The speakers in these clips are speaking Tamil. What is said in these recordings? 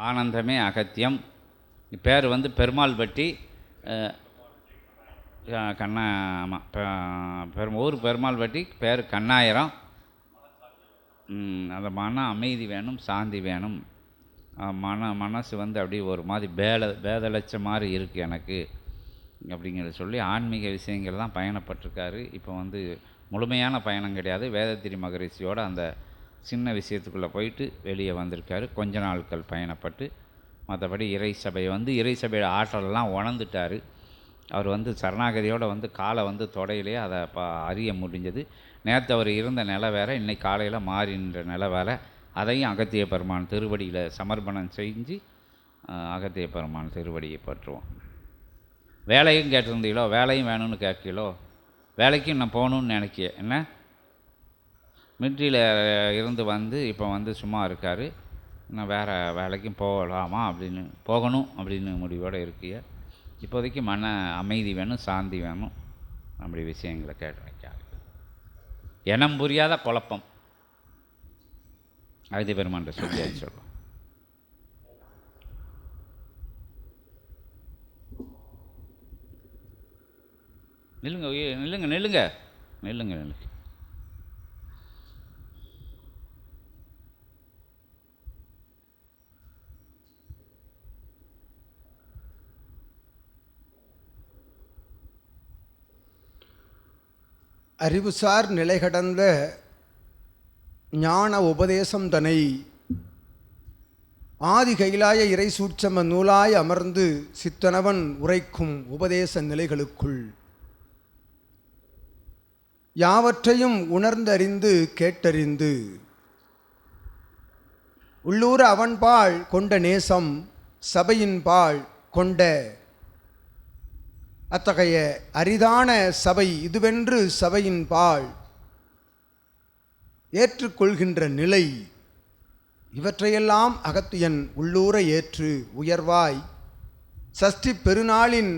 ஆனந்தமே அகத்தியம். பேர் வந்து பெருமாள்பட்டி. கண்ணா ஆமாம், ஊர் பெருமாள்பட்டி, பேர் கண்ணாயிரம். அந்த மன அமைதி வேணும், சாந்தி வேணும். மனசு வந்து அப்படியே ஒரு மாதிரி பேதளிச்ச மாதிரி இருக்குது எனக்கு அப்படிங்கிறத சொல்லி ஆன்மீக விஷயங்கள் தான் பயணப்பட்டிருக்காரு. இப்போ வந்து முழுமையான பயணம் கிடையாது, வேதத்திரி மகரிஷியோட அந்த சின்ன விஷயத்துக்குள்ளே போயிட்டு வெளியே வந்திருக்காரு. கொஞ்ச நாட்கள் பயணப்பட்டு மற்றபடி இறை சபையோட ஆற்றலெல்லாம் உணர்ந்துட்டார். அவர் வந்து சரணாகதியோடு வந்து காலை வந்து தொடையிலே அதை அறிய முடிஞ்சது. நேற்று அவர் இருந்த நிலை வேறு, இன்றைக்கி காலையில் மாறின்ற நிலை வேறு. அதையும் அகத்திய பெருமான் திருவடியில் சமர்ப்பணம் செஞ்சு அகத்திய பெருமான் திருவடியை பற்றுவோம். வேலையும் கேட்டிருந்தீங்களோ, வேலையும் வேணும்னு கேட்கலோ, வேலைக்கும் நான் போகணுன்னு நினைக்க என்ன மிலிட்ரியில் இருந்து வந்து இப்போ வந்து சும்மா இருக்கார். நான் வேறு வேலைக்கும் போகணும் அப்படின்னு முடிவோடு இருக்கிய. இப்போதைக்கு மன அமைதி வேணும், சாந்தி வேணும். அப்படி விஷயங்களை கேட்டு வைக்காது. இனம் புரியாத குழப்பம் அகத்திய பெருமான் சொல்லி சொல்லுவோம். நில்லுங்க. அறிவுசார் நிலை கடந்த ஞான உபதேசம் தனை ஆதி கைலாய இறை சூட்சம நூலாய் அமர்ந்து சித்தனவன் உரைக்கும் உபதேச நிலைகளுக்குள் யாவற்றையும் உணர்ந்தறிந்து கேட்டறிந்து உள்ளூர அவன்பால் கொண்ட நேசம் சபையின் பால் கொண்ட அத்தகைய அரிதான சபை இதுவென்று சபையின் பால் ஏற்றுக்கொள்கின்ற நிலை, இவற்றையெல்லாம் அகத்தியன் உள்ளூர ஏற்று உயர்வாய் சஷ்டி பெருநாளின்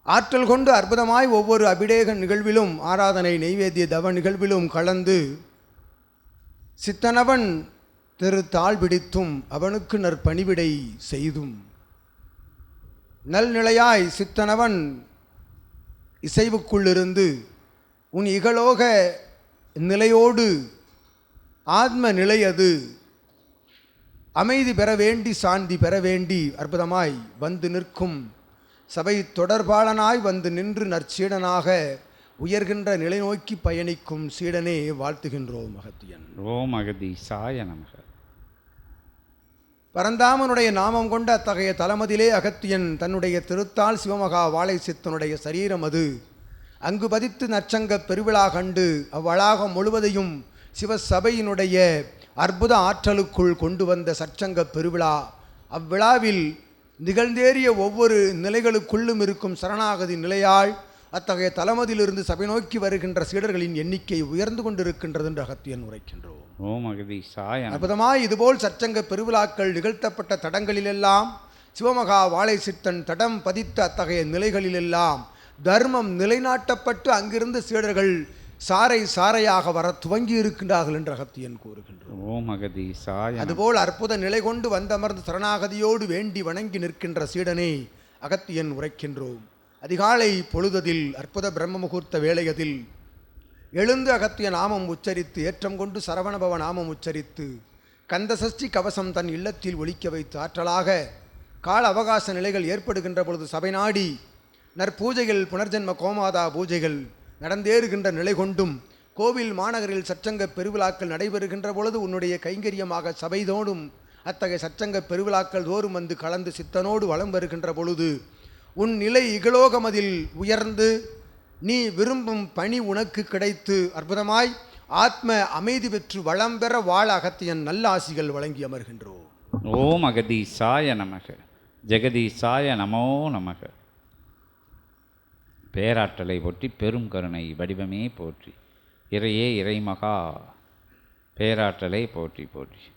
ஆற்றல் கொண்டு அற்புதமாய் ஒவ்வொரு அபிடேக நிகழ்விலும் ஆராதனை நெய்வேத்திய தவ நிகழ்விலும் கலந்து சித்தனவன் திரு தாழ் பிடித்தும் அவனுக்கு நற்பணிவிடை செய்தும் நல்நிலையாய் சித்தனவன் இசைவுக்குள்ளிருந்து உன் இகலோக நிலையோடு ஆத்ம நிலை அது அமைதி பெற வேண்டி சாந்தி பெற வேண்டி அற்புதமாய் வந்து நிற்கும் சபை தொடர்பாளனாய் வந்து நின்று நற்சீடனாக உயர்கின்ற நிலை நோக்கி பயணிக்கும் சீடனே வாழ்த்துகின்றோம் அகத்தியன். ஓம் அகதீசாய நமக. பரந்தாமனுடைய நாமம் கொண்ட அத்தகைய தலமதிலே அகத்தியன் தன்னுடைய திருத்தால் சிவமகா வாழை சித்தனுடைய சரீரம் அது அங்கு பதித்து நற்சங்க பெருவிழா கண்டு அவ்வளாகம் முழுவதையும் சிவசபையினுடைய அற்புத ஆற்றலுக்குள் கொண்டு வந்த சற்சங்க பெருவிழா. அவ்விழாவில் நிகழ்ந்தேறிய ஒவ்வொரு நிலைகளுக்குள்ளும் இருக்கும் சரணாகதி நிலையால் அத்தகைய தலமதிலிருந்து சபை நோக்கி வருகின்ற சீடர்களின் எண்ணிக்கை உயர்ந்து கொண்டிருக்கின்றது என்று அகத்தியன் உரைக்கின்றோம். அற்புதமாய் இதுபோல் சற்சங்க பெருவிழாக்கள் நிகழ்த்தப்பட்ட தடங்களிலெல்லாம் சிவமகா வாழை சித்தன் தடம் பதித்த அத்தகைய நிலைகளிலெல்லாம் தர்மம் நிலைநாட்டப்பட்டு அங்கிருந்து சீடர்கள் சாரை சாரையாக வர துவங்கி இருக்கின்றார்கள் என்று அகத்தியன் கூறுகின்றோம். அதுபோல் அற்புத நிலை கொண்டு வந்தமர்ந்து சரணாகதியோடு வேண்டி வணங்கி நிற்கின்ற சீடனை அகத்தியன் உரைக்கின்றோம். அதிகாலை பொழுததில் அற்புத பிரம்ம முகூர்த்த வேளையதில் எழுந்து அகத்திய நாமம் உச்சரித்து ஏற்றம் கொண்டு சரவணபவ நாமம் உச்சரித்து கந்த சஷ்டி கவசம் தன் இல்லத்தில் ஒலிக்க வைத்து ஆற்றலாக கால அவகாச நிலைகள் ஏற்படுகின்ற பொழுது சபை நாடி நற்பூஜைகள் புனர்ஜென்ம கோமாதா பூஜைகள் நடந்தேறுகின்ற நிலை கொண்டும் கோவில் மாநகரில் சற்சங்க பெருவிழாக்கள் நடைபெறுகின்ற பொழுது உன்னுடைய கைங்கரியமாக சபைதோடும் அத்தகைய சற்சங்க பெருவிழாக்கள் தோறும் வந்து கலந்து சித்தனோடு வலம் வருகின்ற பொழுது உன் நிலை இகலோகமதில் உயர்ந்து நீ விரும்பும் பணி உனக்கு கிடைத்து அற்புதமாய் ஆத்ம அமைதி பெற்று வளம் பெற வாழ அகத்தியன் நல்ல ஆசிகள் வழங்கி அமர்கின்றோம். ஓம் அகதீசாய நமக. ஜெகதீசாய நமோ நமக. பேராற்றலை போற்றி பெரும் கருணை வடிவமே போற்றி இறையே இறைமகா பேராற்றலை போற்றி போற்றி.